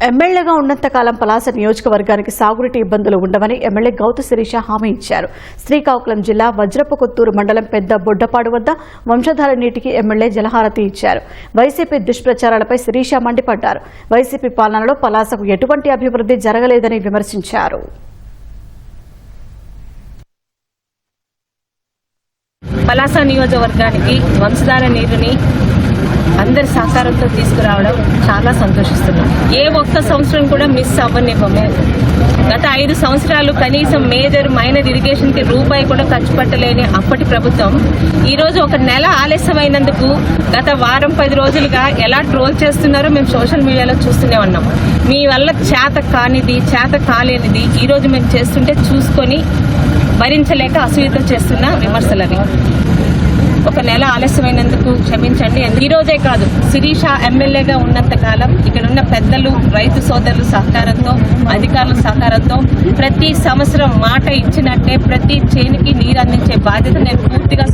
ఎమ్మెల్యేగా ఉన్నంతకాలం పలాస నియోజకవర్గానికి సాగునీటి ఇబ్బందులు ఉండవని ఎమ్మెల్యే గౌతు శిరీష హామీ ఇచ్చారు. శ్రీకాకుళం జిల్లా వజ్రపు కొత్తూరు మండలం పెద్ద బొడ్డపాడు వద్ద వంశధార నీటికి ఎమ్మెల్యే జలహారతి ఇచ్చారు. వైసీపీ దుష్ప్రచారాలపై శిరీష మండిపడ్డారు. వైసీపీ పాలనలో పలాసకు ఎటువంటి అభివృద్ధి జరగలేదని విమర్శించారు. పలాస నియోజకవర్గానికి వంశధార నీరుని అందరి సహకారంతో తీసుకురావడం చాలా సంతోషిస్తున్నాం. ఏ ఒక్క సంవత్సరం కూడా మిస్ అవ్వనివ్వము. గత 5 సంవత్సరాలు కనీసం మేజర్ మైనర్ ఇరిగేషన్ కి రూపాయి కూడా ఖర్చు పెట్టలేని అప్పటి ప్రభుత్వం ఈరోజు ఒక నెల ఆలస్యమైనందుకు గత వారం 10 రోజులుగా ఎలా ట్రోల్ చేస్తున్నారో మేము సోషల్ మీడియాలో చూస్తూనే ఉన్నాం. మీ వల్ల చేత కానిది చేత కాలేనిది ఈరోజు మేము చేస్తుంటే చూసుకొని భరించలేక అసూయతో చేస్తున్న విమర్శలని. ఒక నెల ఆలస్యమైనందుకు క్షమించండి. ఈ రోజే కాదు, శిరీష ఎమ్మెల్యేగా ఉన్నంత కాలం ఇక్కడ ఉన్న పెద్దలు, రైతు సోదరుల సహకారంతో, అధికారుల సహకారంతో ప్రతి సంవత్సరం మాట ఇచ్చినట్టే ప్రతి చేనికి నీరు అందించే బాధ్యత నేను పూర్తిగా